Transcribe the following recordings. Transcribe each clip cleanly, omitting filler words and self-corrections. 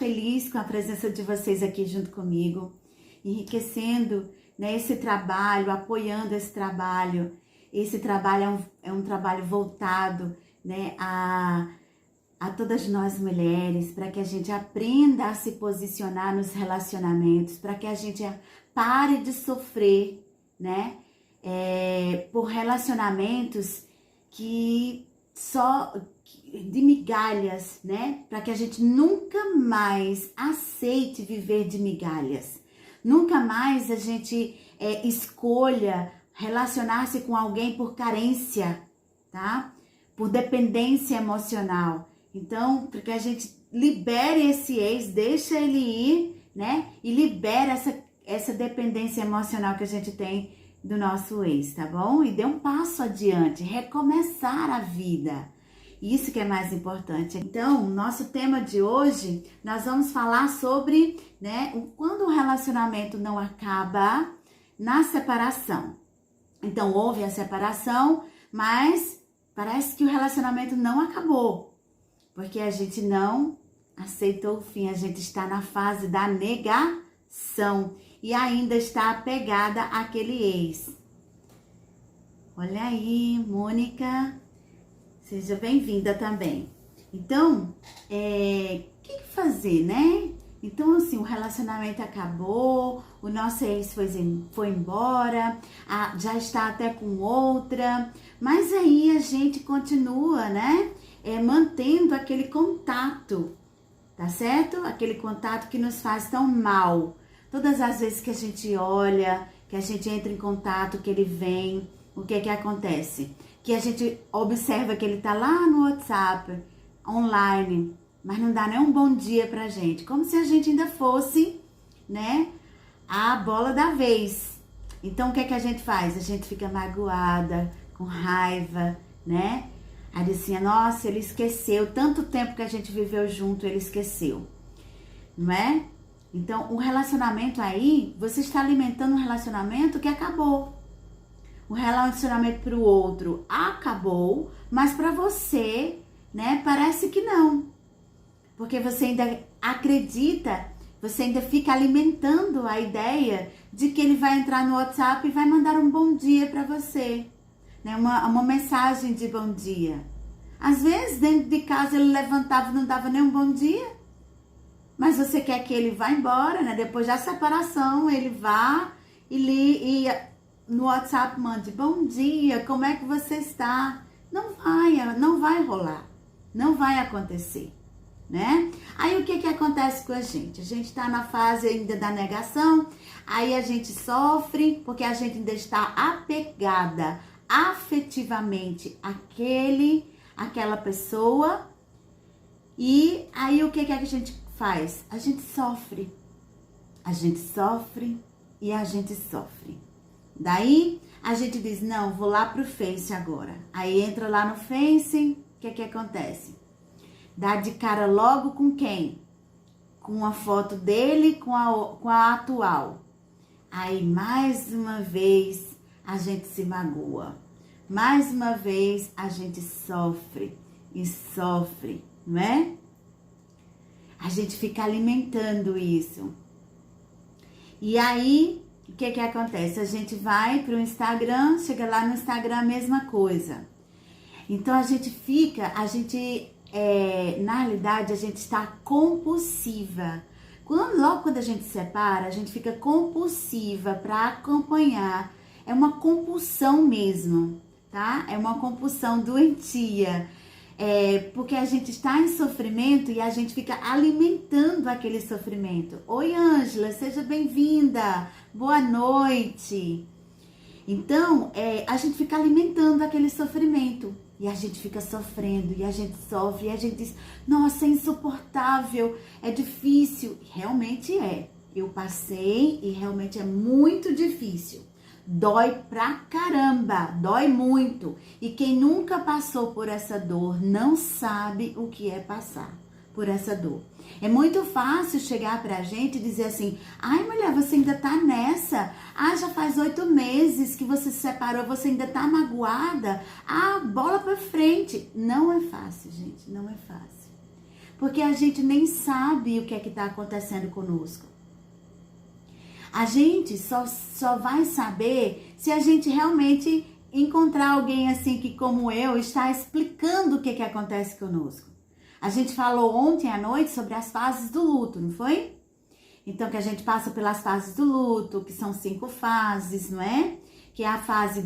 feliz com a presença de vocês aqui junto comigo, enriquecendo, né, esse trabalho, apoiando esse trabalho. Esse trabalho é um trabalho voltado, né, a todas nós mulheres, para que a gente aprenda a se posicionar nos relacionamentos, para que a gente pare de sofrer, né, por relacionamentos que só de migalhas, né, para que a gente nunca mais aceite viver de migalhas, nunca mais a gente escolha relacionar-se com alguém por carência, tá? Por dependência emocional. Então, para que a gente libere esse ex, deixa ele ir, né? E libera essa dependência emocional que a gente tem do nosso ex, tá bom? E dê um passo adiante, recomeçar a vida. Isso que é mais importante. Então, nosso tema de hoje, nós vamos falar sobre, né, quando o relacionamento não acaba na separação. Então, houve a separação, mas parece que o relacionamento não acabou, porque a gente não aceitou o fim, a gente está na fase da negação e ainda está apegada àquele ex. Olha aí, Mônica, seja bem-vinda também. Então, o que fazer, né? Então, assim, o relacionamento acabou, o nosso ex foi embora, já está até com outra, mas aí a gente continua, né? Mantendo aquele contato, tá certo? Aquele contato que nos faz tão mal. Todas as vezes que a gente olha, que a gente entra em contato, que ele vem, o que acontece? Que a gente observa que ele tá lá no WhatsApp, online, mas não dá nem um bom dia pra gente. Como se a gente ainda fosse, né, a bola da vez. Então, o que a gente faz? A gente fica magoada, com raiva, né? Aí assim, nossa, ele esqueceu. Tanto tempo que a gente viveu junto, ele esqueceu. Não é? Então, o relacionamento aí, você está alimentando um relacionamento que acabou. O relacionamento para o outro acabou, mas para você, né, parece que não. Porque você ainda acredita, você ainda fica alimentando a ideia de que ele vai entrar no WhatsApp e vai mandar um bom dia para você, né? Uma mensagem de bom dia. Às vezes, dentro de casa, ele levantava e não dava nem um bom dia, mas você quer que ele vá embora, né? Depois da separação, ele vá e no WhatsApp mande bom dia, como é que você está? Não vai rolar, não vai acontecer. Né? Aí o que acontece com a gente? A gente está na fase ainda da negação, aí a gente sofre porque a gente ainda está apegada afetivamente àquela pessoa, e aí o que a gente faz? A gente sofre e a gente sofre. Daí a gente diz, não, vou lá pro Face agora. Aí entra lá no Face, o que acontece? Dá de cara logo com quem? Com a foto dele, com a atual. Aí, mais uma vez, a gente se magoa. Mais uma vez, a gente sofre e sofre, não é? A gente fica alimentando isso. E aí, o que acontece? A gente vai para o Instagram, chega lá no Instagram, a mesma coisa. Então, na realidade, a gente está compulsiva. Logo quando a gente se separa, a gente fica compulsiva para acompanhar. É uma compulsão mesmo, tá? É uma compulsão doentia. Porque a gente está em sofrimento e a gente fica alimentando aquele sofrimento. Oi, Ângela, seja bem-vinda. Boa noite. Então, a gente fica alimentando aquele sofrimento. E a gente fica sofrendo, e a gente sofre, e a gente diz, nossa, é insuportável, é difícil. Realmente é. Eu passei e realmente é muito difícil. Dói pra caramba, dói muito. E quem nunca passou por essa dor não sabe o que é passar por essa dor. É muito fácil chegar pra gente e dizer assim, ai mulher, você ainda tá nessa? Já faz 8 meses que você se separou, você ainda tá magoada? Bola pra frente. Não é fácil, gente, não é fácil. Porque a gente nem sabe o que é que está acontecendo conosco. A gente só vai saber se a gente realmente encontrar alguém assim que, como eu, está explicando o que que acontece conosco. A gente falou ontem à noite sobre as fases do luto, não foi? Então, que a gente passa pelas fases do luto, que são 5 fases, não é? Que é a fase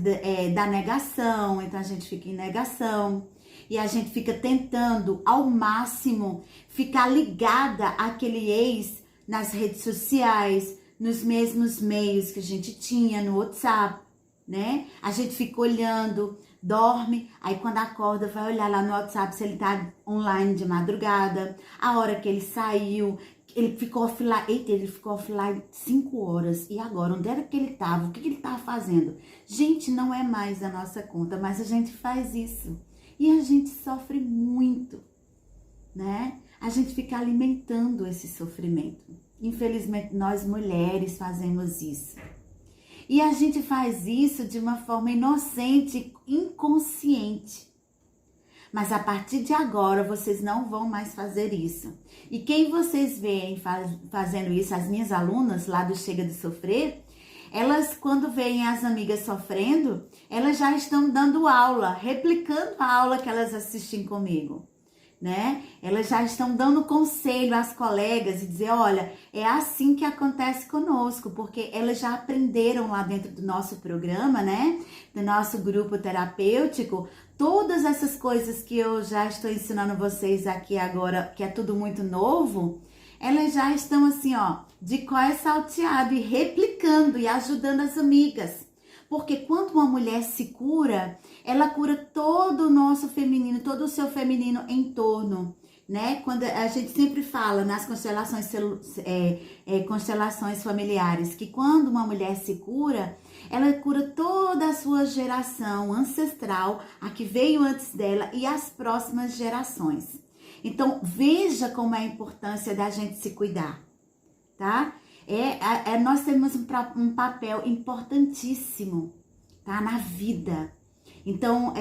da negação, então a gente fica em negação. E a gente fica tentando, ao máximo, ficar ligada àquele ex nas redes sociais, nos mesmos meios que a gente tinha no WhatsApp, né? A gente fica olhando, dorme, aí quando acorda vai olhar lá no WhatsApp se ele tá online de madrugada, a hora que ele saiu, ele ficou offline, eita, ele ficou offline 5 horas, e agora, onde era que ele tava, o que ele tava fazendo? Gente, não é mais da nossa conta, mas a gente faz isso, e a gente sofre muito, né? A gente fica alimentando esse sofrimento. Infelizmente, nós mulheres fazemos isso. E a gente faz isso de uma forma inocente, inconsciente. Mas a partir de agora, vocês não vão mais fazer isso. E quem vocês veem fazendo isso, as minhas alunas lá do Chega de Sofrer, elas, quando veem as amigas sofrendo, elas já estão dando aula, replicando a aula que elas assistem comigo, né? Elas já estão dando conselho às colegas e dizer, olha, é assim que acontece conosco, porque elas já aprenderam lá dentro do nosso programa, né? Do nosso grupo terapêutico, todas essas coisas que eu já estou ensinando vocês aqui agora, que é tudo muito novo, elas já estão assim, ó, de cor salteado e replicando e ajudando as amigas. Porque quando uma mulher se cura, ela cura todo o nosso feminino, todo o seu feminino em torno, né? Quando a gente sempre fala nas constelações familiares, que quando uma mulher se cura, ela cura toda a sua geração ancestral, a que veio antes dela e as próximas gerações. Então, veja como é a importância da gente se cuidar, tá? Nós temos um papel importantíssimo, tá? Na vida. Então,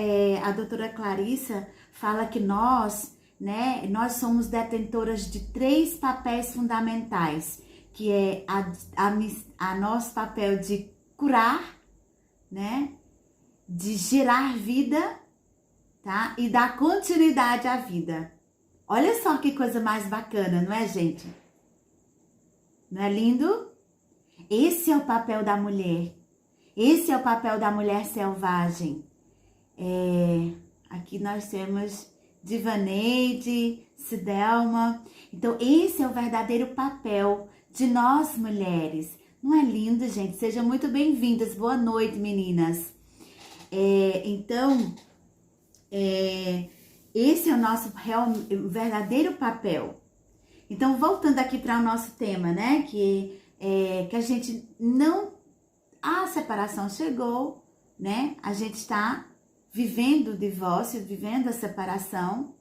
a doutora Clarissa fala que nós, né, nós somos detentoras de 3 papéis fundamentais, que é a nosso papel de curar, né, de gerar vida, tá? E dar continuidade à vida. Olha só que coisa mais bacana, não é, gente? Não é lindo? Esse é o papel da mulher. Esse é o papel da mulher selvagem. Aqui nós temos Divaneide, Cidelma. Então, esse é o verdadeiro papel de nós mulheres. Não é lindo, gente? Sejam muito bem-vindas. Boa noite, meninas. Esse é o nosso verdadeiro papel. Então, voltando aqui para o nosso tema, né? Que a gente não... A separação chegou, né? A gente está vivendo o divórcio, vivendo a separação,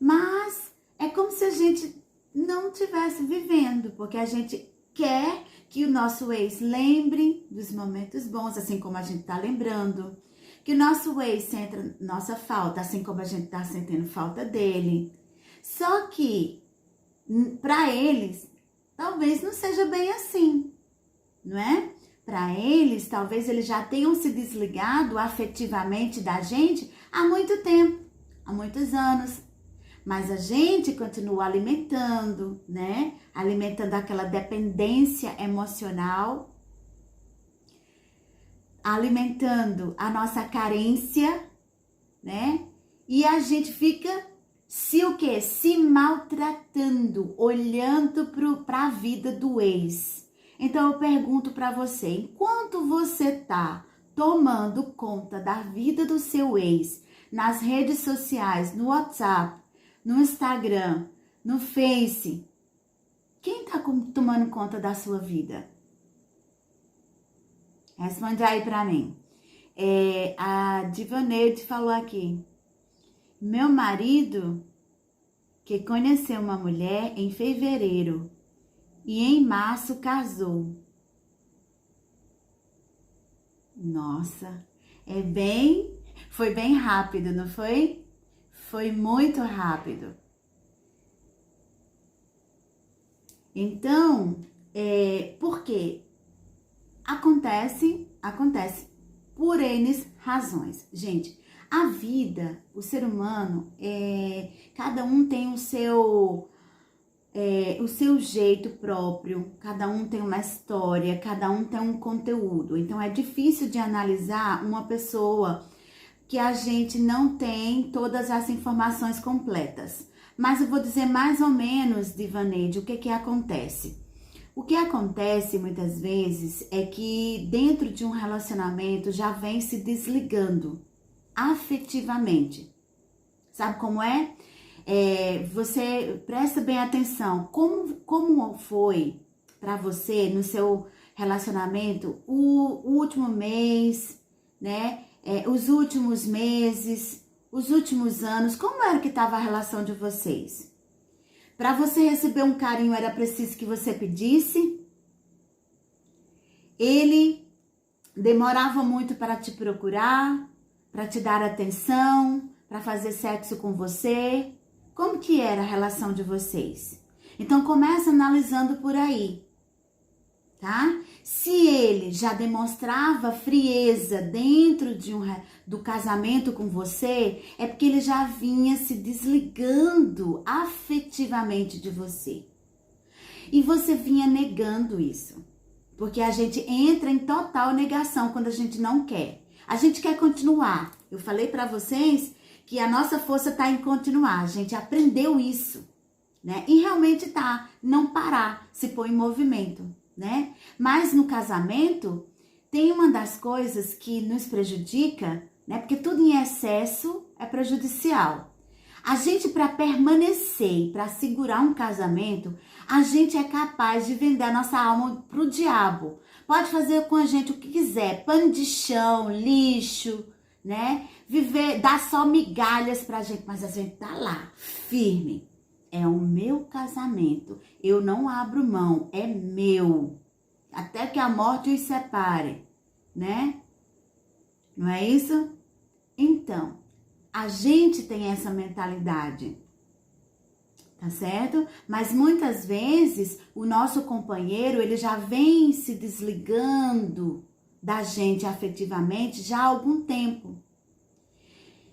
mas é como se a gente não estivesse vivendo, porque a gente quer que o nosso ex lembre dos momentos bons, assim como a gente está lembrando, que o nosso ex senta nossa falta, assim como a gente está sentindo falta dele. Só que, para eles, talvez não seja bem assim, não é? Para eles, talvez eles já tenham se desligado afetivamente da gente há muito tempo, há muitos anos. Mas a gente continua alimentando, né? Alimentando aquela dependência emocional, alimentando a nossa carência, né? E a gente fica se maltratando, olhando para a vida do ex. Então eu pergunto para você, enquanto você tá tomando conta da vida do seu ex nas redes sociais, no WhatsApp, no Instagram, no Face, quem tá tomando conta da sua vida? Responde aí para mim. A Divaneide falou aqui. Meu marido, que conheceu uma mulher em fevereiro e em março casou. Nossa, foi bem rápido, não foi? Foi muito rápido. Então, por quê? Acontece por N razões. Gente, a vida, o ser humano, cada um tem o seu jeito próprio, cada um tem uma história, cada um tem um conteúdo. Então, é difícil de analisar uma pessoa que a gente não tem todas as informações completas. Mas eu vou dizer mais ou menos, Divaneide, o que acontece. O que acontece muitas vezes é que dentro de um relacionamento já vem se desligando afetivamente. Sabe como é? Você presta bem atenção. Como foi para você no seu relacionamento o último mês, né? Os últimos meses, os últimos anos, como era que estava a relação de vocês? Para você receber um carinho era preciso que você pedisse? Ele demorava muito para te procurar, para te dar atenção, para fazer sexo com você? Como que era a relação de vocês? Então começa analisando por aí, tá? Se ele já demonstrava frieza dentro do casamento com você, é porque ele já vinha se desligando afetivamente de você. E você vinha negando isso. Porque a gente entra em total negação quando a gente não quer. A gente quer continuar. Eu falei para vocês que a nossa força está em continuar. A gente aprendeu isso, né? E realmente tá, não parar, se pôr em movimento, né? Mas no casamento, tem uma das coisas que nos prejudica, né? Porque tudo em excesso é prejudicial. A gente, para permanecer, para segurar um casamento, a gente é capaz de vender a nossa alma pro diabo. Pode fazer com a gente o que quiser, pano de chão, lixo, né? Viver, dar só migalhas pra gente, mas a gente tá lá, firme. É o meu casamento, eu não abro mão, é meu. Até que a morte os separe, né? Não é isso? Então, a gente tem essa mentalidade, tá certo? Mas muitas vezes o nosso companheiro, ele já vem se desligando da gente afetivamente já há algum tempo.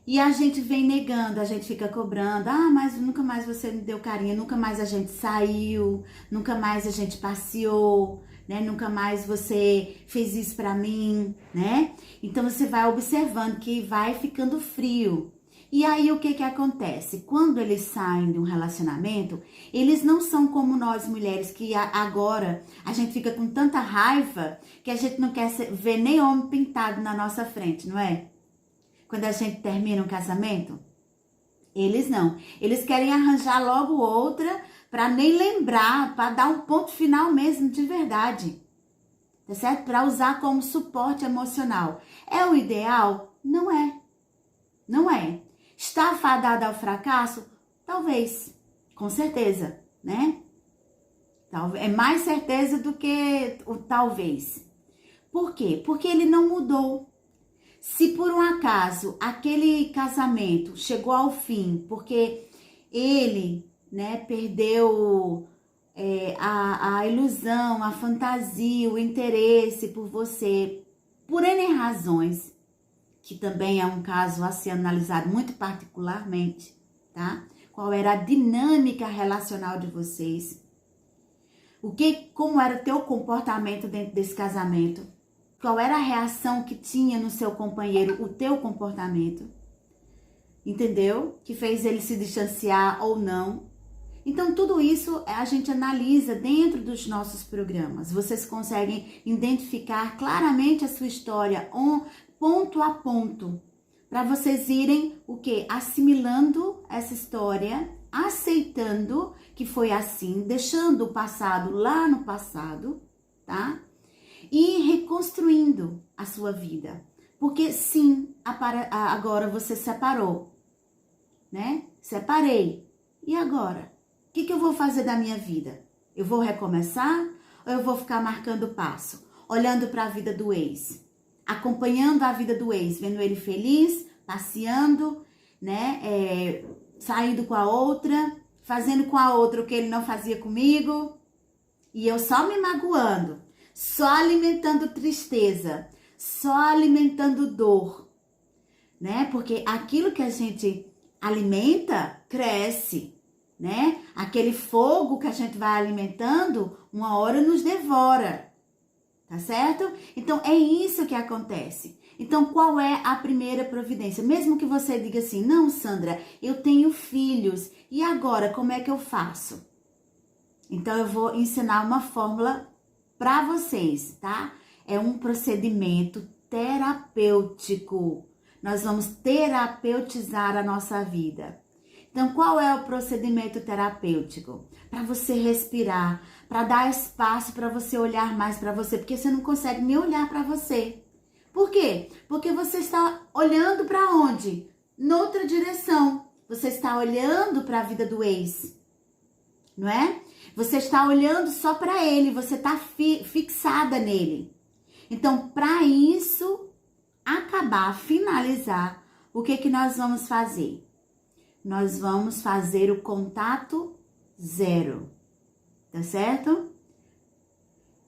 E a gente vem negando, a gente fica cobrando. Ah, mas nunca mais você me deu carinho, nunca mais a gente saiu, nunca mais a gente passeou, né? Nunca mais você fez isso pra mim, né? Então você vai observando que vai ficando frio. E aí o que acontece? Quando eles saem de um relacionamento, eles não são como nós mulheres, que agora a gente fica com tanta raiva que a gente não quer ver nem homem pintado na nossa frente, não é? Quando a gente termina um casamento, eles não. Eles querem arranjar logo outra para nem lembrar, para dar um ponto final mesmo de verdade. Tá certo? Para usar como suporte emocional. É o ideal? Não é. Não é. Está fadada ao fracasso? Talvez. Com certeza, né? É mais certeza do que o talvez. Por quê? Porque ele não mudou. Se por um acaso aquele casamento chegou ao fim, porque ele, né, perdeu a ilusão, a fantasia, o interesse por você, por N razões, que também é um caso a ser analisado muito particularmente, tá? Qual era a dinâmica relacional de vocês? Como era o teu comportamento dentro desse casamento? Qual era a reação que tinha no seu companheiro, o teu comportamento? Entendeu? Que fez ele se distanciar ou não. Então, tudo isso a gente analisa dentro dos nossos programas. Vocês conseguem identificar claramente a sua história, ponto a ponto, para vocês irem o quê? Assimilando essa história, aceitando que foi assim, deixando o passado lá no passado, tá? E reconstruindo a sua vida. Porque sim, agora você separou, né? Separei. E agora? O que eu vou fazer da minha vida? Eu vou recomeçar ou eu vou ficar marcando passo? Olhando para a vida do ex, acompanhando a vida do ex, vendo ele feliz, passeando, né? Saindo com a outra, fazendo com a outra o que ele não fazia comigo. e eu só me magoando, só alimentando tristeza, só alimentando dor, né? Porque aquilo que a gente alimenta cresce, né? Aquele fogo que a gente vai alimentando, uma hora nos devora, tá certo? Então é isso que acontece. Então qual é a primeira providência? Mesmo que você diga assim, não, Sandra, eu tenho filhos, e agora como é que eu faço? Então eu vou ensinar uma fórmula para vocês, tá? É um procedimento terapêutico. Nós vamos terapeutizar a nossa vida. Então, qual é o procedimento terapêutico? Para você respirar, para dar espaço para você olhar mais para você, porque você não consegue nem olhar para você. Por quê? Porque você está olhando para onde? Noutra direção. Você está olhando para a vida do ex, não é? Você está olhando só para ele, você está fixada nele. Então, para isso acabar, finalizar, o que nós vamos fazer? Nós vamos fazer o contato zero, tá certo?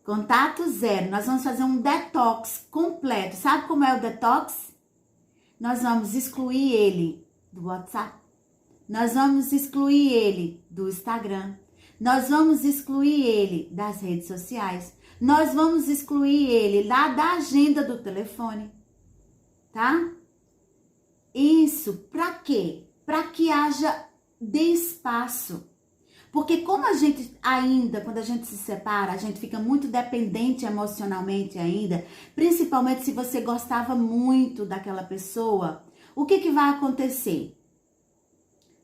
Contato zero. Nós vamos fazer um detox completo. Sabe como é o detox? Nós vamos excluir ele do WhatsApp. Nós vamos excluir ele do Instagram. Nós vamos excluir ele das redes sociais. Nós vamos excluir ele lá da agenda do telefone, tá? Isso, pra quê? Para que haja espaço. Porque como a gente ainda, quando a gente se separa, a gente fica muito dependente emocionalmente ainda, principalmente se você gostava muito daquela pessoa, o que vai acontecer?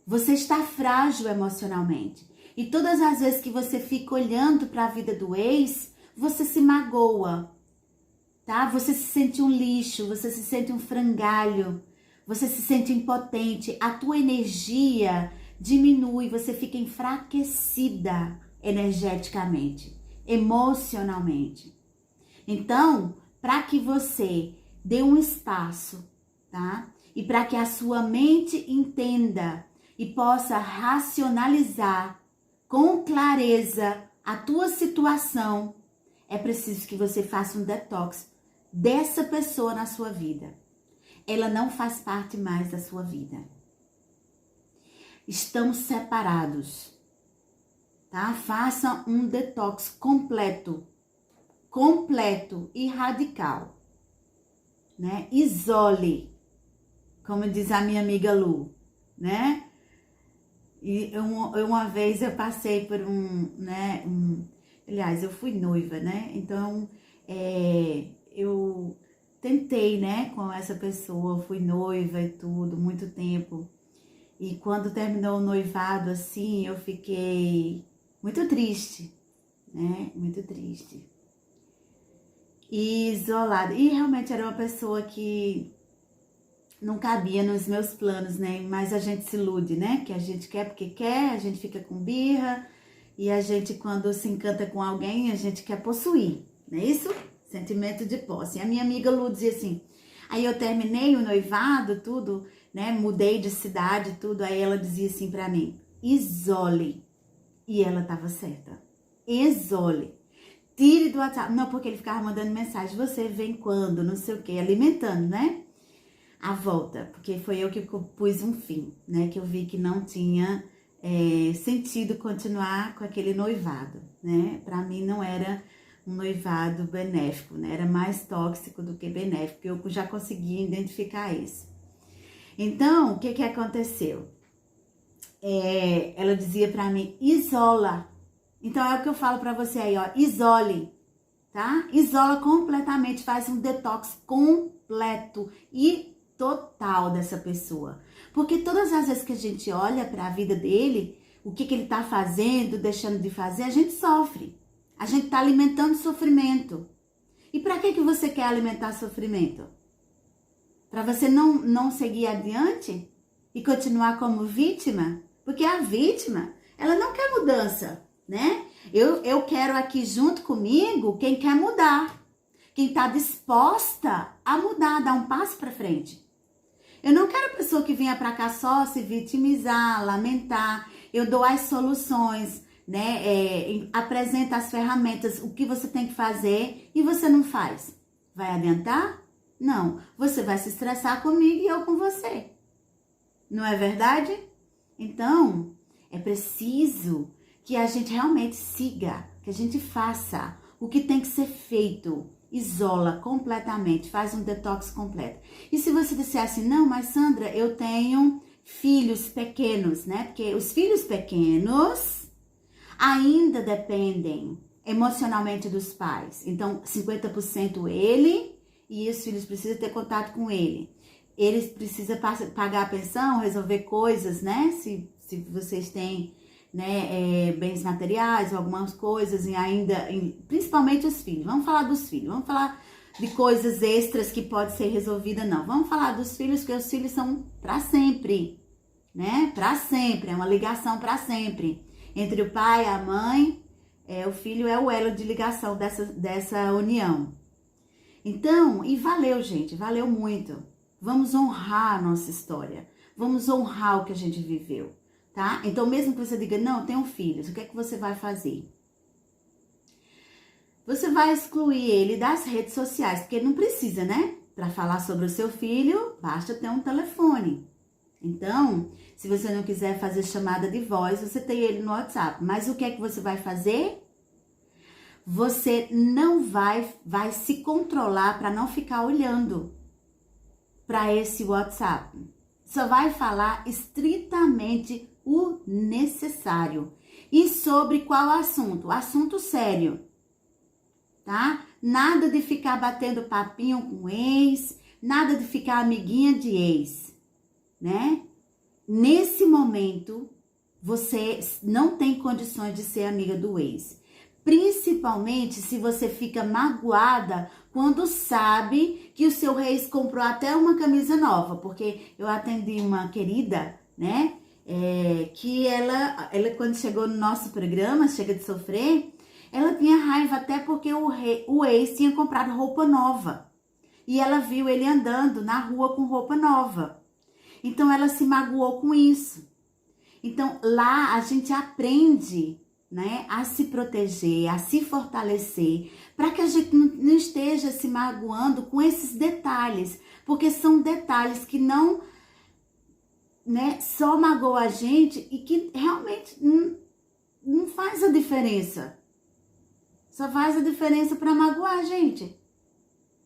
Você está frágil emocionalmente. E todas as vezes que você fica olhando para a vida do ex, você se magoa, tá? Você se sente um lixo, você se sente um frangalho, você se sente impotente, a tua energia diminui, você fica enfraquecida energeticamente, emocionalmente. Então, para que você dê um espaço, tá? E para que a sua mente entenda e possa racionalizar com clareza a tua situação, é preciso que você faça um detox dessa pessoa na sua vida. Ela não faz parte mais da sua vida. Estamos separados, tá? Faça um detox completo e radical, né? Isole, como diz a minha amiga Lu, né? E uma vez eu passei por aliás, eu fui noiva, né? Então, eu tentei, né, com essa pessoa, fui noiva e tudo, muito tempo. E quando terminou o noivado, assim, eu fiquei muito triste, né? Muito triste. E isolada. E realmente era uma pessoa que não cabia nos meus planos, né? Mas a gente se ilude, né? Que a gente quer porque quer, a gente fica com birra. E a gente, quando se encanta com alguém, a gente quer possuir, não é isso? Sentimento de posse. E a minha amiga Lu dizia assim, aí eu terminei o noivado, tudo, né? Mudei de cidade, tudo. Aí ela dizia assim pra mim, isole. E ela tava certa. Isole. Tire do WhatsApp. Não, porque ele ficava mandando mensagem, você vem quando, não sei o quê, alimentando, né? A volta, porque foi eu que pus um fim, né? Que eu vi que não tinha sentido continuar com aquele noivado, né? Pra mim não era um noivado benéfico, né? Era mais tóxico do que benéfico, eu já conseguia identificar isso. Então, o que aconteceu? Ela dizia pra mim, isola. Então é o que eu falo pra você aí, ó, isole, tá? Isola completamente, faz um detox completo e total dessa pessoa. Porque todas as vezes que a gente olha para a vida dele, o que ele tá fazendo, deixando de fazer, a gente sofre. A gente tá alimentando sofrimento. E para que você quer alimentar sofrimento? Para você não seguir adiante e continuar como vítima? Porque a vítima, ela não quer mudança, né? Eu quero aqui junto comigo quem quer mudar. Quem tá disposta a mudar, dar um passo para frente. Eu não quero pessoa que venha para cá só se vitimizar, lamentar. Eu dou as soluções, né, apresenta as ferramentas, o que você tem que fazer e você não faz. Vai adiantar? Não. Você vai se estressar comigo e eu com você. Não é verdade? Então, é preciso que a gente realmente siga, que a gente faça o que tem que ser feito. Isola completamente, faz um detox completo. E se você disser assim, não, mas Sandra, eu tenho filhos pequenos, né? Porque os filhos pequenos ainda dependem emocionalmente dos pais. Então, 50% ele e os filhos precisam ter contato com ele. Eles precisam pagar a pensão, resolver coisas, né? Se vocês têm, né, bens materiais ou algumas coisas, e ainda, principalmente os filhos. Vamos falar dos filhos, vamos falar de coisas extras que pode ser resolvida, não. Vamos falar dos filhos, porque os filhos são para sempre, né? Para sempre, é uma ligação para sempre. Entre o pai e a mãe, o filho é o elo de ligação dessa união. Então, e valeu, gente, valeu muito. Vamos honrar a nossa história. Vamos honrar o que a gente viveu, tá? Então, mesmo que você diga, não, eu tenho filhos, o que é que você vai fazer? Você vai excluir ele das redes sociais, porque não precisa, né? Para falar sobre o seu filho, basta ter um telefone. Então, se você não quiser fazer chamada de voz, você tem ele no WhatsApp. Mas o que é que você vai fazer? Você não vai se controlar para não ficar olhando para esse WhatsApp. Só vai falar estritamente o necessário. E sobre qual assunto? Assunto sério, tá? Nada de ficar batendo papinho com ex, nada de ficar amiguinha de ex, né? Nesse momento, você não tem condições de ser amiga do ex. Principalmente se você fica magoada quando sabe que o seu ex comprou até uma camisa nova. Porque eu atendi uma querida, né? Que ela quando chegou no nosso programa, Chega de Sofrer, ela tinha raiva até porque o ex tinha comprado roupa nova. E ela viu ele andando na rua com roupa nova. Então ela se magoou com isso. Então lá a gente aprende, né, a se proteger, a se fortalecer, para que a gente não esteja se magoando com esses detalhes, porque são detalhes que não, né, só magoam a gente e que realmente não faz a diferença. Só faz a diferença para magoar a gente.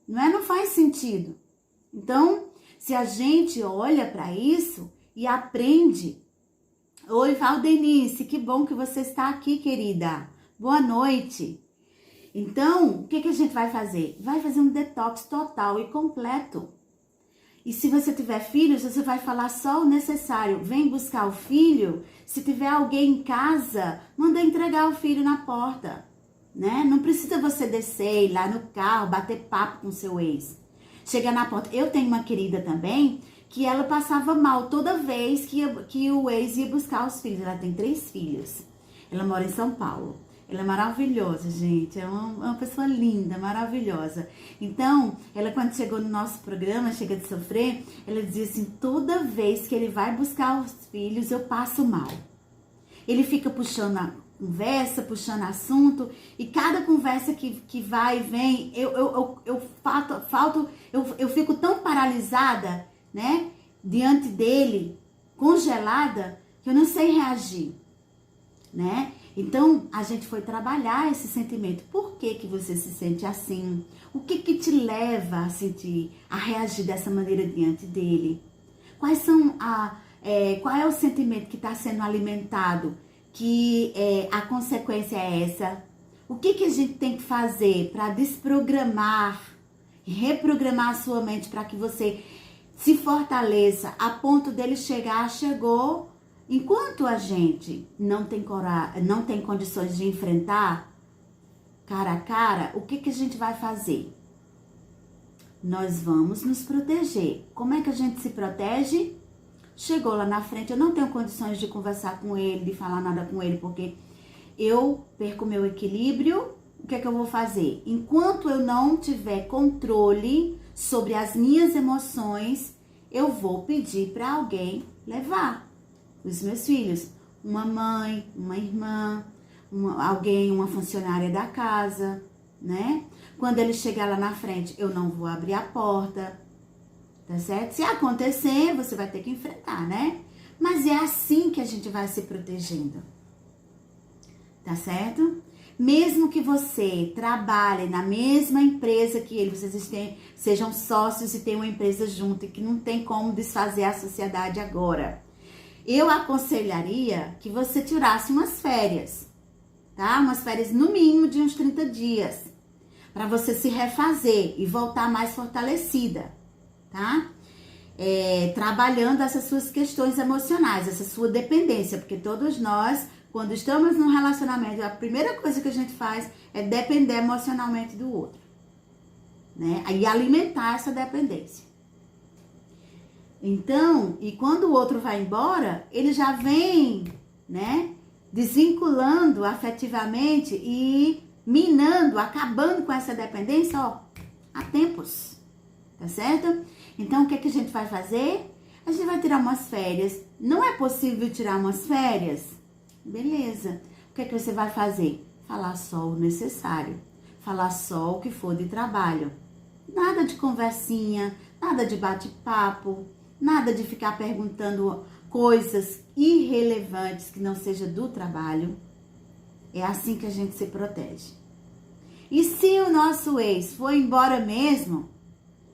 Não faz sentido. Então, se a gente olha para isso e aprende. Oi, Valdenice, que bom que você está aqui, querida. Boa noite. Então, o que a gente vai fazer? Vai fazer um detox total e completo. E se você tiver filhos, você vai falar só o necessário. Vem buscar o filho. Se tiver alguém em casa, manda entregar o filho na porta, né? Não precisa você descer, ir lá no carro, bater papo com seu ex. Chega na porta. Eu tenho uma querida também que ela passava mal toda vez que o ex ia buscar os filhos. Ela tem 3 filhos. Ela mora em São Paulo. Ela é maravilhosa, gente. É uma pessoa linda, maravilhosa. Então, ela quando chegou no nosso programa, Chega de Sofrer, ela dizia assim, toda vez que ele vai buscar os filhos, eu passo mal. Ele fica puxando a conversa, puxando assunto, e cada conversa que vai e vem, eu fico tão paralisada, né, diante dele, congelada, que eu não sei reagir, né? Então, a gente foi trabalhar esse sentimento. Por que você se sente assim? O que te leva a sentir, a reagir dessa maneira diante dele? Qual é o sentimento que está sendo alimentado? Que a consequência é essa? O que a gente tem que fazer para desprogramar, reprogramar a sua mente para que você se fortaleça a ponto dele chegou. Enquanto a gente não tem coragem, não tem condições de enfrentar cara a cara, o que a gente vai fazer? Nós vamos nos proteger. Como é que a gente se protege? Chegou lá na frente, eu não tenho condições de conversar com ele, de falar nada com ele, porque eu perco meu equilíbrio. O que é que eu vou fazer? Enquanto eu não tiver controle sobre as minhas emoções, eu vou pedir para alguém levar os meus filhos, uma mãe, uma irmã, uma funcionária da casa, né? Quando ele chegar lá na frente, eu não vou abrir a porta, tá certo? Se acontecer, você vai ter que enfrentar, né? Mas é assim que a gente vai se protegendo, tá certo? Mesmo que você trabalhe na mesma empresa que ele, vocês sejam sócios e tenham uma empresa junto e que não tem como desfazer a sociedade agora, eu aconselharia que você tirasse umas férias, tá? Umas férias no mínimo de uns 30 dias, para você se refazer e voltar mais fortalecida, tá? Trabalhando essas suas questões emocionais, essa sua dependência, porque todos nós, quando estamos num relacionamento, a primeira coisa que a gente faz é depender emocionalmente do outro, né? E alimentar essa dependência. Então, e quando o outro vai embora, ele já vem, né, desvinculando afetivamente e minando, acabando com essa dependência, ó, há tempos, tá certo? Então, o que é que a gente vai fazer? A gente vai tirar umas férias. Não é possível tirar umas férias? Beleza. O que é que você vai fazer? Falar só o necessário. Falar só o que for de trabalho. Nada de conversinha, nada de bate-papo, nada de ficar perguntando coisas irrelevantes que não seja do trabalho. É assim que a gente se protege. E se o nosso ex for embora mesmo,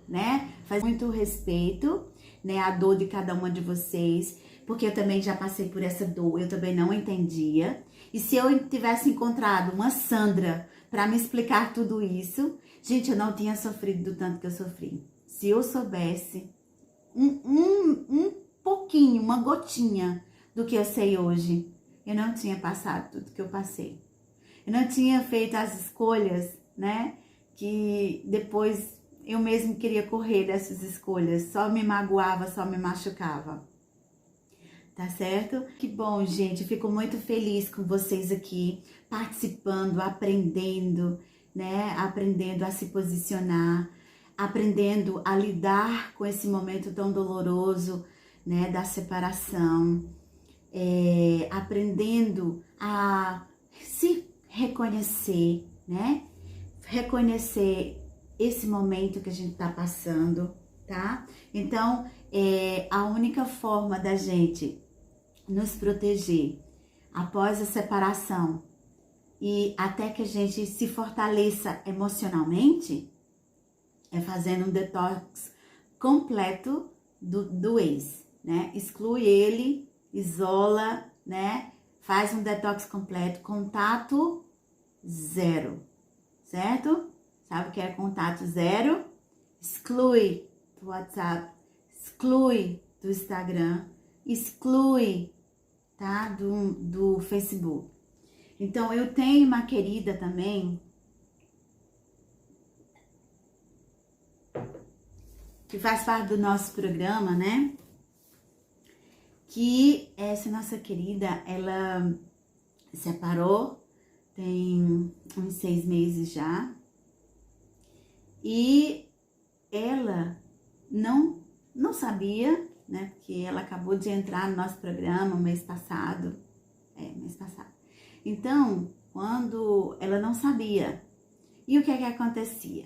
né? Faz muito respeito, né? A dor de cada uma de vocês, porque eu também já passei por essa dor, eu também não entendia. E se eu tivesse encontrado uma Sandra para me explicar tudo isso, gente, eu não tinha sofrido do tanto que eu sofri. Se eu soubesse um pouquinho, uma gotinha do que eu sei hoje, eu não tinha passado tudo que eu passei. Eu não tinha feito as escolhas, né? Que depois eu mesmo queria correr dessas escolhas. Só me magoava, só me machucava. Tá certo? Que bom, gente. Eu fico muito feliz com vocês aqui, participando, aprendendo, né? Aprendendo a se posicionar, aprendendo a lidar com esse momento tão doloroso, né? Da separação. Aprendendo a se reconhecer, né? Reconhecer esse momento que a gente tá passando, tá? Então, a única forma da gente nos proteger após a separação e até que a gente se fortaleça emocionalmente é fazendo um detox completo do ex, né? Exclui ele, isola, né? Faz um detox completo, contato zero, certo? Sabe o que é contato zero? Exclui do WhatsApp, exclui do Instagram, exclui, tá? Do Facebook. Então, eu tenho uma querida também que faz parte do nosso programa, né? Que essa nossa querida, ela separou tem uns 6 meses já. E ela não sabia, né? Porque ela acabou de entrar no nosso programa mês passado. Mês passado. Então, quando ela não sabia. E o que é que acontecia?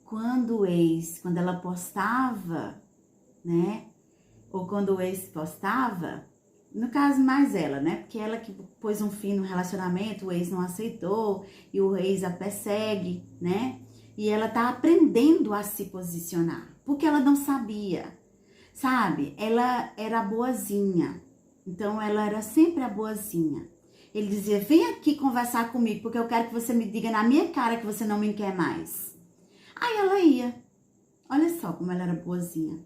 Quando ela postava, né? Ou quando o ex postava, no caso mais ela, né? Porque ela que pôs um fim no relacionamento, o ex não aceitou e o ex a persegue, né? E ela tá aprendendo a se posicionar, porque ela não sabia, sabe? Ela era boazinha, então ela era sempre a boazinha. Ele dizia, vem aqui conversar comigo, porque eu quero que você me diga na minha cara que você não me quer mais. Aí ela ia. Olha só como ela era boazinha.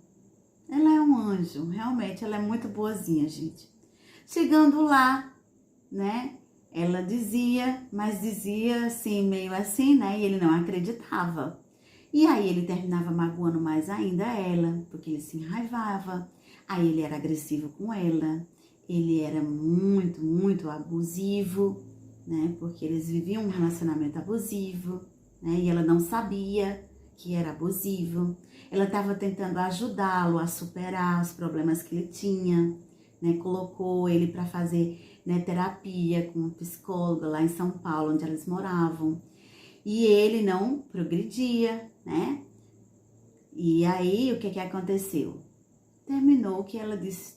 Ela é um anjo, realmente, ela é muito boazinha, gente. Chegando lá, né? Ela dizia, mas dizia assim, meio assim, né? E ele não acreditava. E aí ele terminava magoando mais ainda ela, porque ele se enraivava. Aí ele era agressivo com ela. Ele era muito, muito abusivo, né? Porque eles viviam um relacionamento abusivo, né? E ela não sabia que era abusivo. Ela estava tentando ajudá-lo a superar os problemas que ele tinha, né? Colocou ele para fazer né, terapia com um psicólogo lá em São Paulo, onde elas moravam. E ele não progredia, né? E aí, o que que aconteceu? Terminou que ela disse,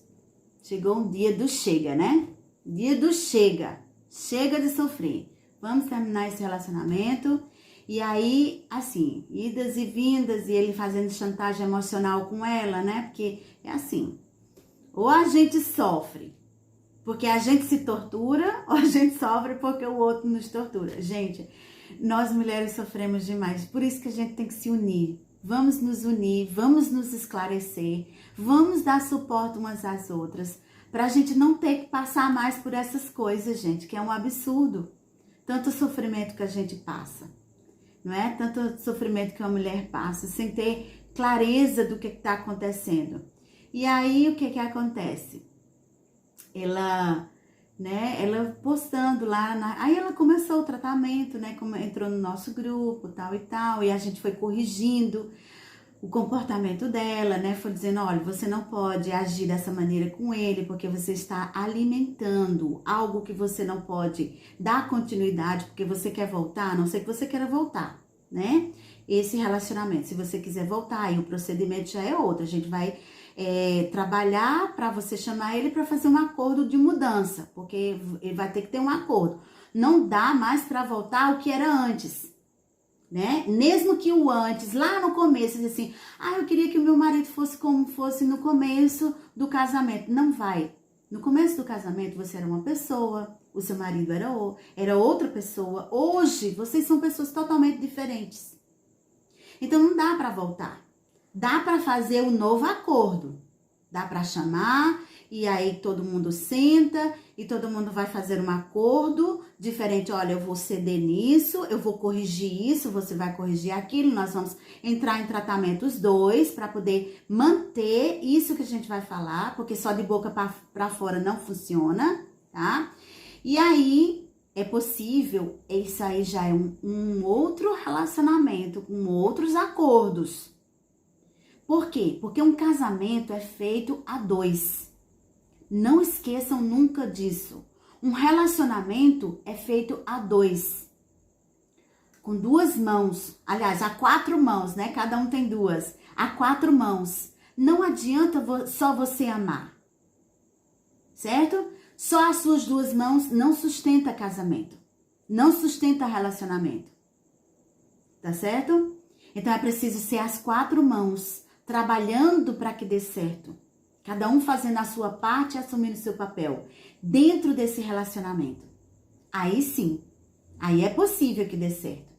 chegou um dia do chega, né? Dia do chega. Chega de sofrer. Vamos terminar esse relacionamento. E aí, assim, idas e vindas, e ele fazendo chantagem emocional com ela, né? Porque é assim, ou a gente sofre porque a gente se tortura, ou a gente sofre porque o outro nos tortura. Gente, nós mulheres sofremos demais, por isso que a gente tem que se unir. Vamos nos unir, vamos nos esclarecer, vamos dar suporte umas às outras, pra gente não ter que passar mais por essas coisas, gente, que é um absurdo. Tanto sofrimento que a gente passa, não é? Tanto sofrimento que uma mulher passa, sem ter clareza do que está acontecendo. E aí, o que que acontece? Ela, né, ela postando lá, aí ela começou o tratamento, né, entrou no nosso grupo, tal e tal, e a gente foi corrigindo o comportamento dela, né, foi dizendo, olha, você não pode agir dessa maneira com ele, porque você está alimentando algo que você não pode dar continuidade, porque você quer voltar, a não ser que você queira voltar, né, esse relacionamento, se você quiser voltar, aí o procedimento já é outro, a gente vai trabalhar para você chamar ele para fazer um acordo de mudança, porque ele vai ter que ter um acordo. Não dá mais para voltar ao que era antes, né? Mesmo que o antes, lá no começo, assim, eu queria que o meu marido fosse como fosse no começo do casamento. Não vai. No começo do casamento você era uma pessoa, o seu marido era outra pessoa. Hoje vocês são pessoas totalmente diferentes. Então não dá para voltar. Dá para fazer um novo acordo, dá para chamar e aí todo mundo senta e todo mundo vai fazer um acordo diferente. Olha, eu vou ceder nisso, eu vou corrigir isso, você vai corrigir aquilo, nós vamos entrar em tratamento os dois para poder manter isso que a gente vai falar, porque só de boca para fora não funciona, tá? E aí é possível, isso aí já é um outro relacionamento com outros acordos. Por quê? Porque um casamento é feito a dois. Não esqueçam nunca disso. Um relacionamento é feito a dois. Com duas mãos. Aliás, a quatro mãos, né? Cada um tem duas. A quatro mãos. Não adianta só você amar. Certo? Só as suas duas mãos não sustenta casamento. Não sustenta relacionamento. Tá certo? Então é preciso ser as quatro mãos. Trabalhando para que dê certo. Cada um fazendo a sua parte e assumindo o seu papel dentro desse relacionamento. Aí sim, aí é possível que dê certo.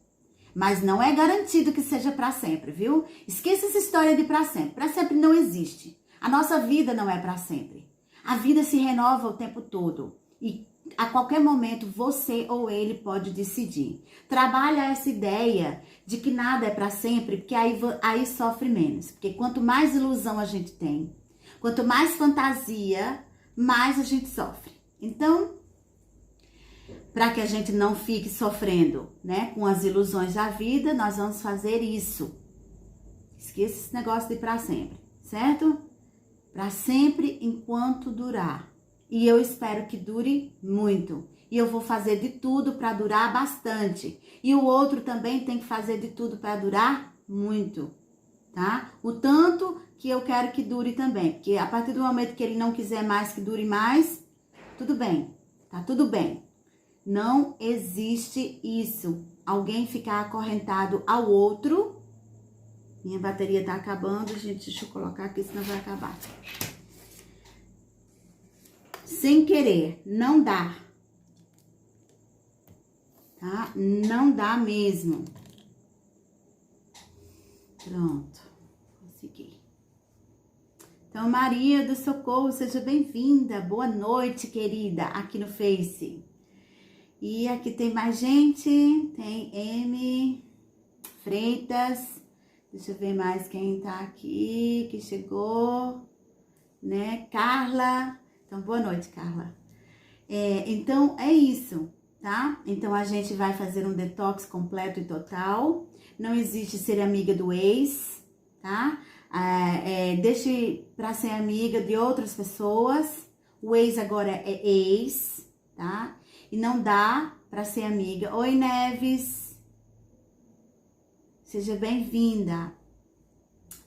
Mas não é garantido que seja para sempre, viu? Esqueça essa história de para sempre. Para sempre não existe. A nossa vida não é para sempre. A vida se renova o tempo todo. E a qualquer momento você ou ele pode decidir. Trabalha essa ideia de que nada é para sempre, porque aí sofre menos. Porque quanto mais ilusão a gente tem, quanto mais fantasia, mais a gente sofre. Então, para que a gente não fique sofrendo, né, com as ilusões da vida, nós vamos fazer isso. Esqueça esse negócio de para sempre, certo? Para sempre enquanto durar. E eu espero que dure muito. E eu vou fazer de tudo para durar bastante. E o outro também tem que fazer de tudo para durar muito, tá? O tanto que eu quero que dure também. Porque a partir do momento que ele não quiser mais que dure mais, tudo bem, tá tudo bem. Não existe isso. Alguém ficar acorrentado ao outro. Minha bateria tá acabando, gente. Deixa eu colocar aqui, senão vai acabar. Sem querer, não dá, tá? Não dá mesmo. Pronto, consegui. Então, Maria do Socorro, seja bem-vinda. Boa noite, querida, aqui no Face. E aqui tem mais gente, tem M Freitas. Deixa eu ver mais quem tá aqui, que chegou, né? Carla. Então, boa noite, Carla. Então, é isso, tá? Então, a gente vai fazer um detox completo e total. Não existe ser amiga do ex, tá? Deixe pra ser amiga de outras pessoas. O ex agora é ex, tá? E não dá para ser amiga. Oi, Neves, seja bem-vinda.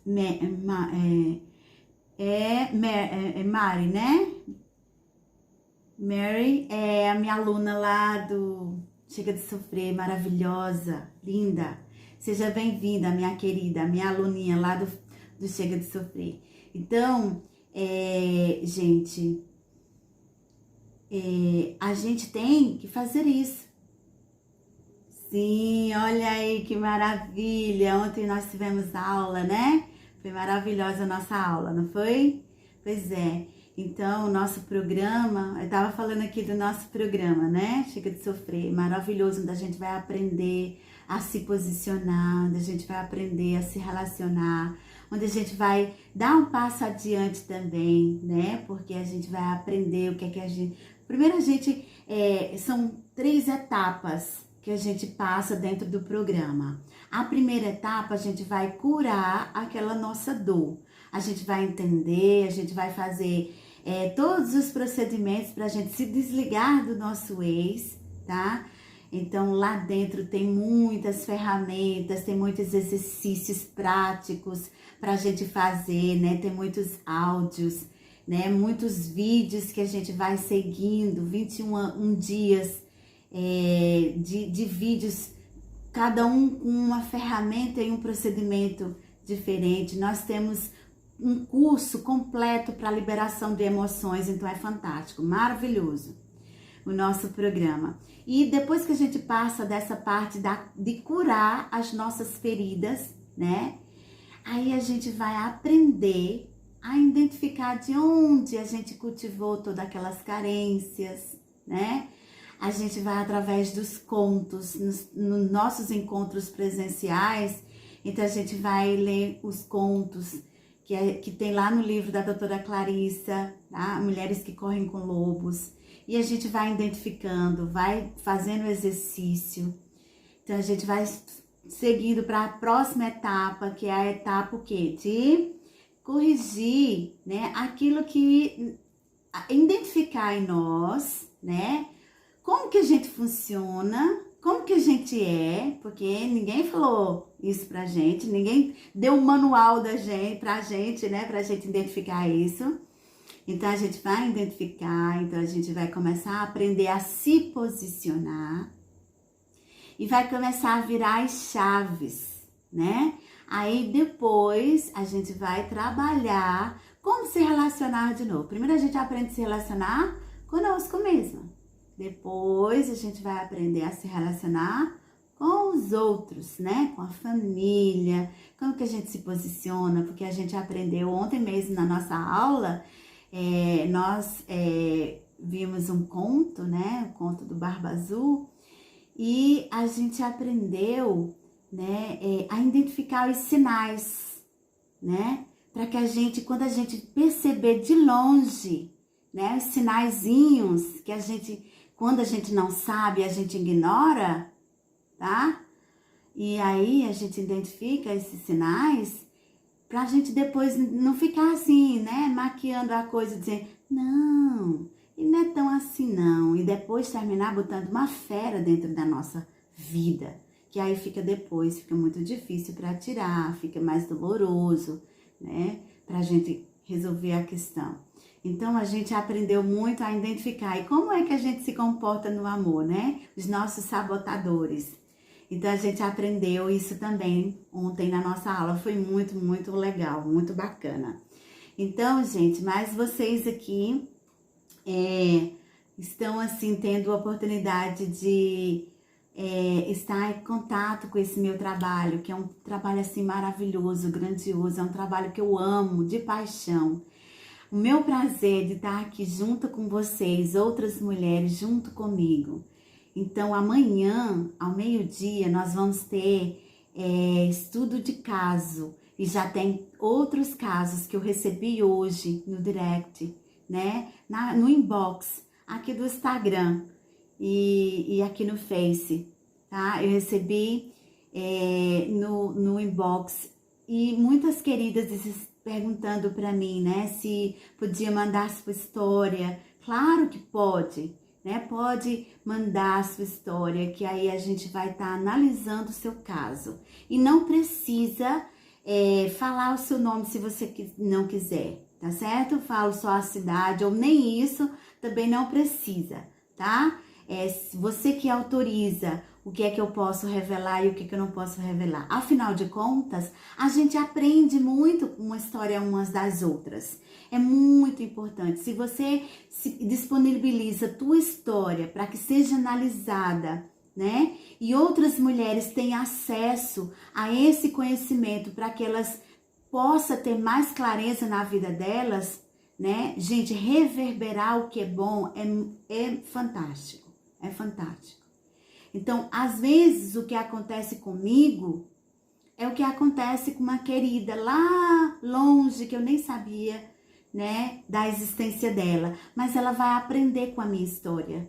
Mari, né? Mary é a minha aluna lá do Chega de Sofrer, maravilhosa, linda. Seja bem-vinda, minha querida, minha aluninha lá do Chega de Sofrer. Então, gente, a gente tem que fazer isso. Sim, olha aí que maravilha. Ontem nós tivemos aula, né? Foi maravilhosa a nossa aula, não foi? Pois é. Então, o nosso programa, eu tava falando aqui do nosso programa, né? Chega de Sofrer, maravilhoso, onde a gente vai aprender a se posicionar, onde a gente vai aprender a se relacionar, onde a gente vai dar um passo adiante também, né? Porque a gente vai aprender o que é que a gente... Primeiro são 3 etapas que a gente passa dentro do programa. A primeira etapa, a gente vai curar aquela nossa dor. A gente vai entender, a gente vai fazer todos os procedimentos para a gente se desligar do nosso ex, tá? Então, lá dentro tem muitas ferramentas, tem muitos exercícios práticos para a gente fazer, né? Tem muitos áudios, né? Muitos vídeos que a gente vai seguindo, 21 dias de vídeos, cada um com uma ferramenta e um procedimento diferente. Nós temos um curso completo para liberação de emoções, então é fantástico, maravilhoso o nosso programa. E depois que a gente passa dessa parte de curar as nossas feridas, né? Aí a gente vai aprender a identificar de onde a gente cultivou todas aquelas carências, né? A gente vai através dos contos, nos nossos encontros presenciais, então a gente vai ler os contos que tem lá no livro da doutora Clarissa, tá? Mulheres que Correm com Lobos. E a gente vai identificando, vai fazendo exercício. Então a gente vai seguindo para a próxima etapa, que é a etapa o quê? De corrigir, né? Aquilo que... Identificar em nós, né? Como que a gente funciona, como que a gente é, porque ninguém falou isso pra gente, ninguém deu um manual pra gente, né, pra gente identificar isso. Então, a gente vai identificar, então a gente vai começar a aprender a se posicionar e vai começar a virar as chaves, né? Aí, depois, a gente vai trabalhar como se relacionar de novo. Primeiro, a gente aprende a se relacionar conosco mesma. Depois a gente vai aprender a se relacionar com os outros, né? Com a família, como que a gente se posiciona, porque a gente aprendeu ontem mesmo na nossa aula, nós vimos um conto, né? O conto do Barba Azul, e a gente aprendeu, né? A identificar os sinais, né? Para que a gente, quando a gente perceber de longe, né? Os sinaizinhos que a gente... Quando a gente não sabe, a gente ignora, tá? E aí a gente identifica esses sinais pra gente depois não ficar assim, né? Maquiando a coisa, dizendo, não, e não é tão assim não. E depois terminar botando uma fera dentro da nossa vida. Que aí fica muito difícil para tirar, fica mais doloroso, né? Pra gente resolver a questão. Então, a gente aprendeu muito a identificar. E como é que a gente se comporta no amor, né? Os nossos sabotadores. Então, a gente aprendeu isso também ontem na nossa aula. Foi muito, muito legal, muito bacana. Então, gente, mas vocês aqui estão, assim, tendo a oportunidade de estar em contato com esse meu trabalho, que é um trabalho, assim, maravilhoso, grandioso. É um trabalho que eu amo, de paixão. O meu prazer de estar aqui junto com vocês, outras mulheres junto comigo. Então, amanhã, ao meio-dia, nós vamos ter estudo de caso. E já tem outros casos que eu recebi hoje no direct, né? No inbox, aqui do Instagram e aqui no Face, tá? Eu recebi no inbox e muitas queridas perguntando para mim, né, se podia mandar sua história. Claro que pode, né? Pode mandar a sua história, que aí a gente vai estar analisando o seu caso. E não precisa falar o seu nome se você não quiser, tá certo? Falo só a cidade, ou nem isso, também não precisa, tá? Você que autoriza o que é que eu posso revelar e o que é que eu não posso revelar. Afinal de contas, a gente aprende muito com uma história umas das outras. É muito importante. Se você se disponibiliza a tua história para que seja analisada, né? E outras mulheres têm acesso a esse conhecimento para que elas possam ter mais clareza na vida delas, né? Gente, reverberar o que é bom é fantástico. É fantástico. Então, às vezes, o que acontece comigo é o que acontece com uma querida lá longe, que eu nem sabia, né, da existência dela. Mas ela vai aprender com a minha história.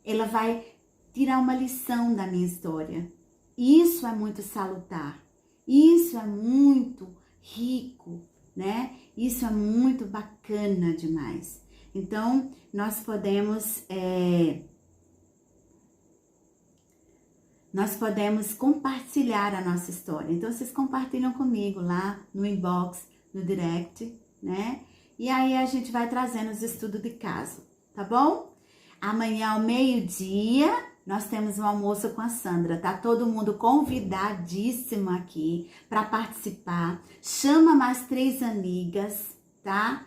Ela vai tirar uma lição da minha história. Isso é muito salutar. Isso é muito rico, né? Isso é muito bacana demais. Então, nós podemos compartilhar a nossa história. Então, vocês compartilham comigo lá no inbox, no direct, né? E aí a gente vai trazendo os estudos de caso, tá bom? Amanhã ao meio-dia, nós temos um almoço com a Sandra. Tá todo mundo convidadíssimo aqui para participar. Chama mais 3 amigas, tá?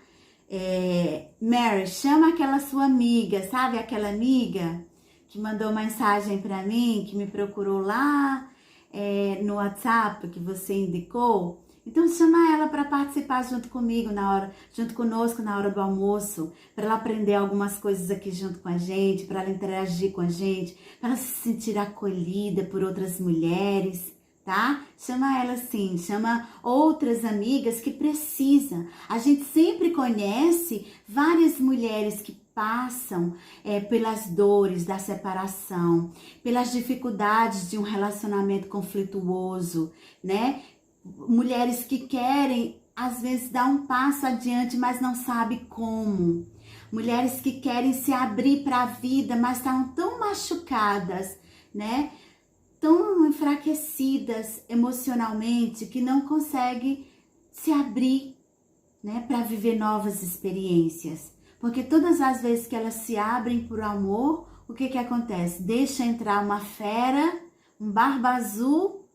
Mary, chama aquela sua amiga, sabe? Aquela amiga que mandou mensagem para mim, que me procurou lá no WhatsApp, que você indicou. Então chama ela para participar junto comigo junto conosco na hora do almoço, para ela aprender algumas coisas aqui junto com a gente, para ela interagir com a gente, para ela se sentir acolhida por outras mulheres, tá? Chama ela sim, chama outras amigas que precisam. A gente sempre conhece várias mulheres que passam pelas dores da separação, pelas dificuldades de um relacionamento conflituoso, né? Mulheres que querem, às vezes, dar um passo adiante, mas não sabem como. Mulheres que querem se abrir para a vida, mas estão tão machucadas, né? Tão enfraquecidas emocionalmente, que não conseguem se abrir, né? Para viver novas experiências. Porque todas as vezes que elas se abrem por amor, o que que acontece? Deixa entrar uma fera, um barba azul,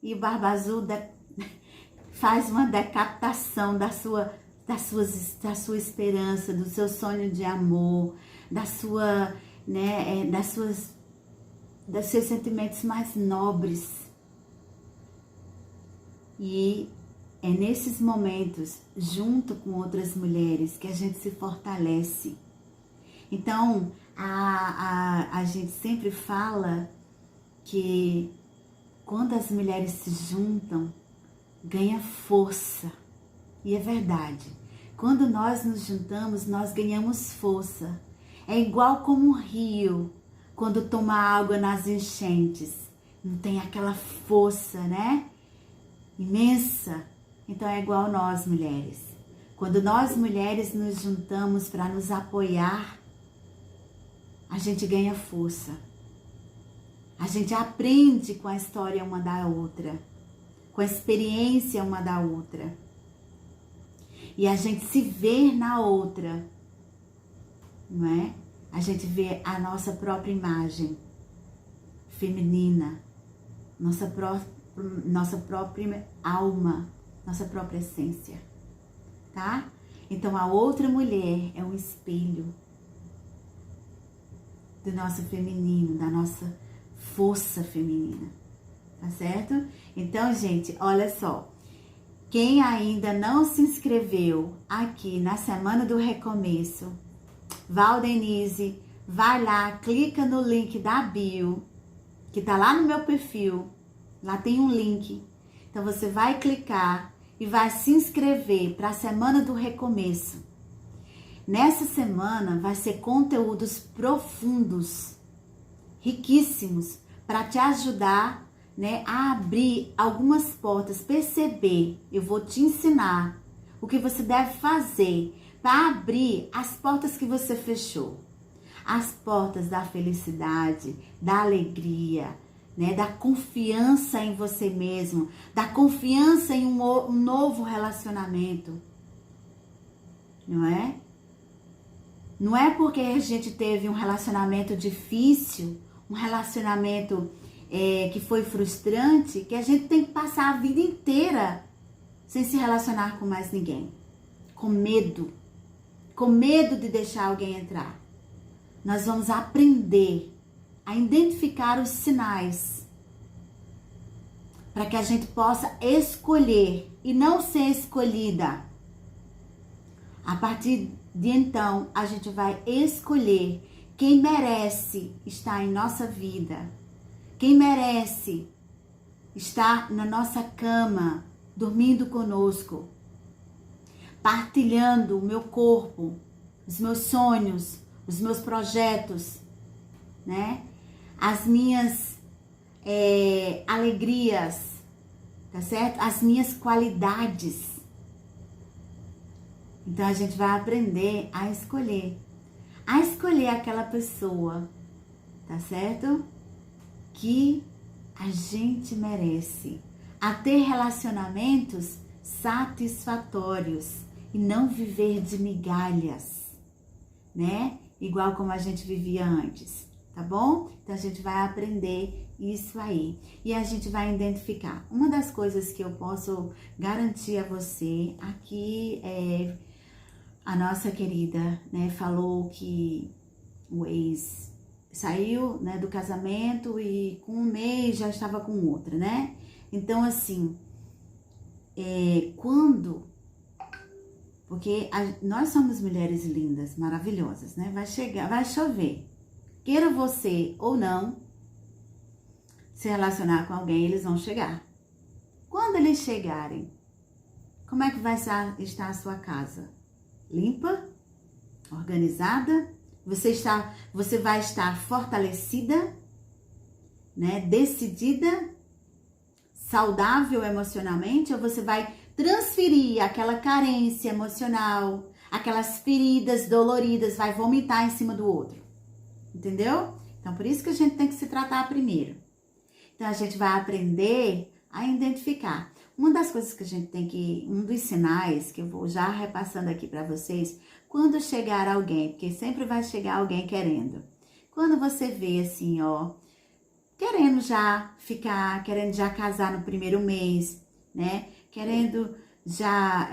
e o barba azul faz uma decapitação da sua esperança, do seu sonho de amor, dos seus sentimentos mais nobres. E é nesses momentos, junto com outras mulheres, que a gente se fortalece. Então, a gente sempre fala que quando as mulheres se juntam, ganha força. E é verdade. Quando nós nos juntamos, nós ganhamos força. É igual como um rio, quando toma água nas enchentes. Não tem aquela força, né? Imensa. Então é igual nós, mulheres. Quando nós, mulheres, nos juntamos para nos apoiar, a gente ganha força. A gente aprende com a história uma da outra, com a experiência uma da outra. E a gente se vê na outra, não é? A gente vê a nossa própria imagem feminina, nossa própria alma, nossa própria essência, tá? Então a outra mulher é um espelho do nosso feminino, da nossa força feminina, tá certo? Então, gente, olha só, quem ainda não se inscreveu aqui na Semana do Recomeço, Valdenise, vai lá, clica no link da bio, que tá lá no meu perfil, lá tem um link, então você vai clicar e vai se inscrever para a Semana do Recomeço. Nessa semana vai ser conteúdos profundos, riquíssimos, para te ajudar, né, a abrir algumas portas, perceber. Eu vou te ensinar o que você deve fazer para abrir as portas que você fechou. as portas da felicidade, da alegria, né? Da confiança em você mesmo, da confiança em um novo relacionamento, não é? Não é porque a gente teve um relacionamento difícil, um relacionamento que foi frustrante, que a gente tem que passar a vida inteira sem se relacionar com mais ninguém. Com medo de deixar alguém entrar. Nós vamos aprender a identificar os sinais para que a gente possa escolher e não ser escolhida. A partir de então, a gente vai escolher quem merece estar em nossa vida, quem merece estar na nossa cama, dormindo conosco, partilhando o meu corpo, os meus sonhos, os meus projetos, né? As minhas alegrias, tá certo? As minhas qualidades. Então a gente vai aprender a escolher aquela pessoa, tá certo? Que a gente merece, a ter relacionamentos satisfatórios e não viver de migalhas, né? Igual como a gente vivia antes, tá bom? Então a gente vai aprender isso aí e a gente vai identificar. Uma das coisas que eu posso garantir a você aqui a nossa querida, né, falou que o ex saiu, né, do casamento e com um mês já estava com outra, né? Então, assim, porque nós somos mulheres lindas, maravilhosas, né? Vai chover. Queira você ou não se relacionar com alguém, eles vão chegar. Quando eles chegarem, como é que vai estar a sua casa? Limpa, organizada, você vai estar fortalecida, né, decidida, saudável emocionalmente, ou você vai transferir aquela carência emocional, aquelas feridas doloridas, vai vomitar em cima do outro, entendeu? Então, por isso que a gente tem que se tratar primeiro. Então, a gente vai aprender a identificar. Uma das coisas que a gente tem que, um dos sinais que eu vou já repassando aqui para vocês, quando chegar alguém, porque sempre vai chegar alguém querendo. Quando você vê assim, ó, querendo já casar no primeiro mês, né? Querendo já,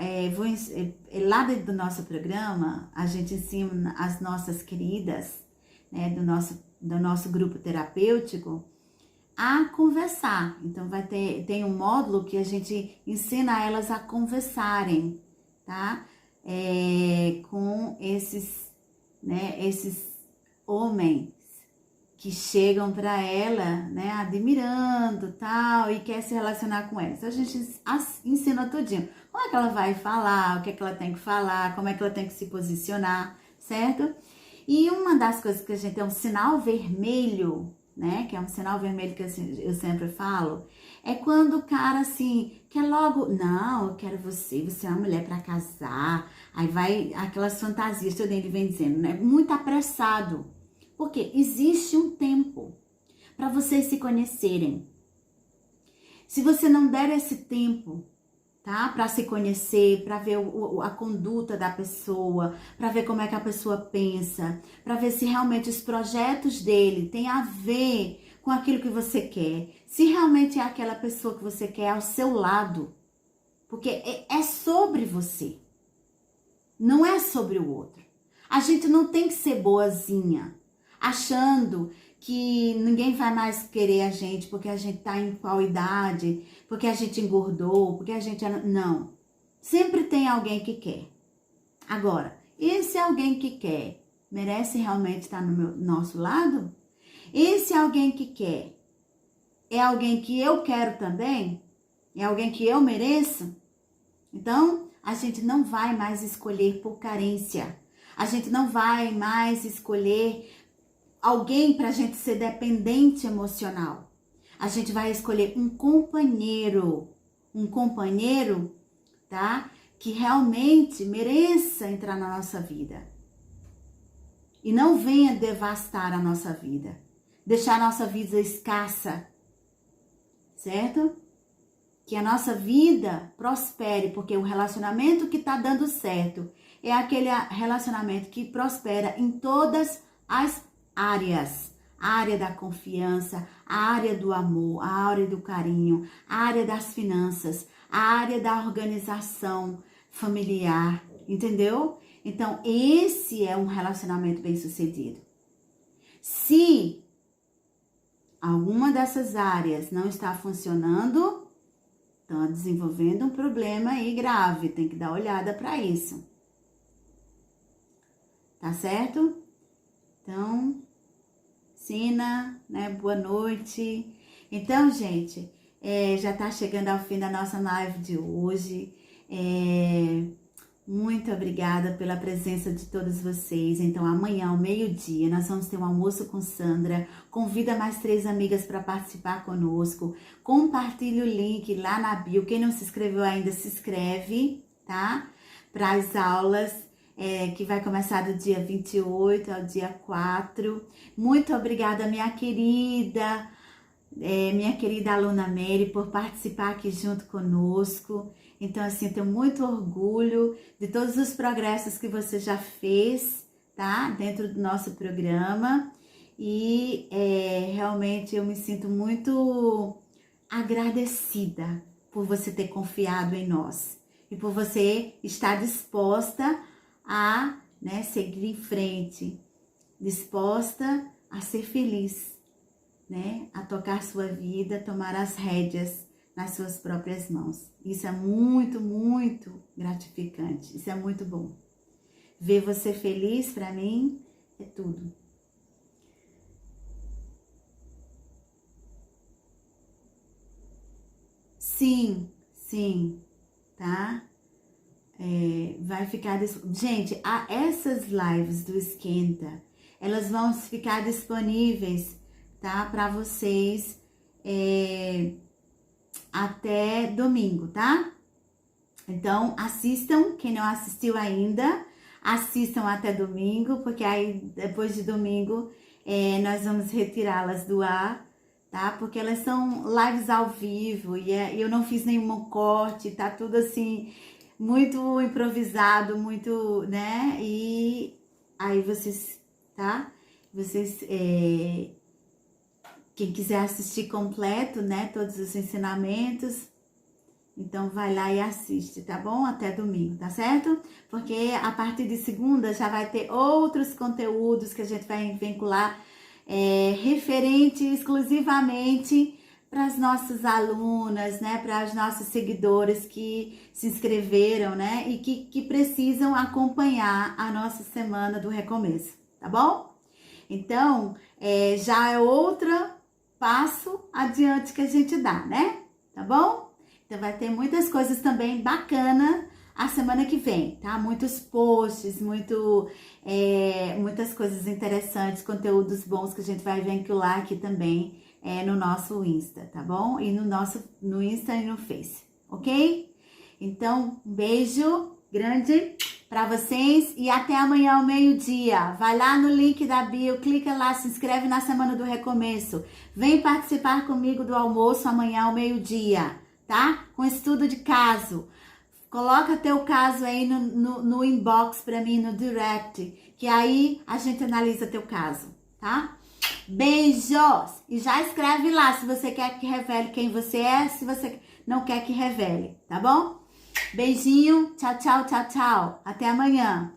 lá dentro do nosso programa, a gente ensina as nossas queridas, né, do nosso grupo terapêutico, a conversar. Então tem um módulo que a gente ensina elas a conversarem, tá? Com esses homens que chegam para ela, né, admirando, tal, e quer se relacionar com elas. Então a gente ensina tudinho. Como é que ela vai falar, o que é que ela tem que falar, como é que ela tem que se posicionar, certo? E uma das coisas que a gente tem um sinal vermelho, né, que é um sinal vermelho que eu sempre falo, é quando o cara assim, quer logo, não, eu quero você é uma mulher para casar, aí vai aquelas fantasias, todo ele vem dizendo, né, muito apressado, porque existe um tempo para vocês se conhecerem. Se você não der esse tempo, tá, para se conhecer, para ver a conduta da pessoa, para ver como é que a pessoa pensa, para ver se realmente os projetos dele têm a ver com aquilo que você quer, se realmente é aquela pessoa que você quer ao seu lado, porque é sobre você, não é sobre o outro. A gente não tem que ser boazinha, achando que ninguém vai mais querer a gente porque a gente tá em qual idade, porque a gente engordou, porque a gente... Não. Sempre tem alguém que quer. Agora, esse alguém que quer merece realmente estar no nosso lado? Esse alguém que quer é alguém que eu quero também? É alguém que eu mereço? Então, a gente não vai mais escolher por carência. A gente não vai mais escolher alguém para a gente ser dependente emocional. A gente vai escolher um companheiro, tá? Que realmente mereça entrar na nossa vida. e não venha devastar a nossa vida, deixar a nossa vida escassa, certo? Que a nossa vida prospere, porque o relacionamento que está dando certo é aquele relacionamento que prospera em todas as áreas. A área da confiança, a área do amor, a área do carinho, a área das finanças, a área da organização familiar, entendeu? Então, esse é um relacionamento bem-sucedido. Se alguma dessas áreas não está funcionando, estão desenvolvendo um problema aí grave, tem que dar olhada para isso. Tá certo? Então, Sina, né? Boa noite. Então, gente, já tá chegando ao fim da nossa live de hoje. Muito obrigada pela presença de todos vocês. Então, amanhã, ao meio-dia, nós vamos ter um almoço com Sandra. Convida mais 3 amigas para participar conosco. Compartilhe o link lá na bio. Quem não se inscreveu ainda, se inscreve, tá? Para as aulas, que vai começar do dia 28 ao dia 4. Muito obrigada, minha querida aluna Mary, por participar aqui junto conosco. Então, assim, tenho muito orgulho de todos os progressos que você já fez, tá? Dentro do nosso programa. E realmente eu me sinto muito agradecida por você ter confiado em nós. E por você estar disposta a, né, seguir em frente. Disposta a ser feliz, né? A tocar sua vida, tomar as rédeas nas suas próprias mãos. Isso é muito, muito gratificante. Isso é muito bom. Ver você feliz, para mim, é tudo. Sim, tá? Vai ficar... Gente, essas lives do Esquenta, elas vão ficar disponíveis, tá? Para vocês até domingo, tá? Então, assistam, quem não assistiu ainda, assistam até domingo, porque aí, depois de domingo, nós vamos retirá-las do ar, tá? Porque elas são lives ao vivo, e eu não fiz nenhum corte, tá tudo assim, muito improvisado, muito, né? E aí vocês, tá? Vocês... Quem quiser assistir completo, né, todos os ensinamentos, então vai lá e assiste, tá bom? Até domingo, tá certo? Porque a partir de segunda já vai ter outros conteúdos que a gente vai vincular referente exclusivamente para as nossas alunas, né, para as nossas seguidoras que se inscreveram, né, e que precisam acompanhar a nossa semana do recomeço, tá bom? Então, já é outro passo adiante que a gente dá, né? Tá bom? Então, vai ter muitas coisas também bacanas a semana que vem, tá? Muitos posts, muitas coisas interessantes, conteúdos bons que a gente vai vincular aqui também no nosso Insta, tá bom? E no Insta e no Face, ok? Então, um beijo grande para vocês e até amanhã ao meio-dia. Vai lá no link da bio, clica lá, se inscreve na Semana do Recomeço. Vem participar comigo do almoço amanhã ao meio-dia, tá? Com estudo de caso. Coloca teu caso aí no inbox para mim, no direct, que aí a gente analisa teu caso, tá? Beijos! E já escreve lá se você quer que revele quem você é, se você não quer que revele, tá bom? Beijinho, tchau, tchau, tchau, tchau. Até amanhã.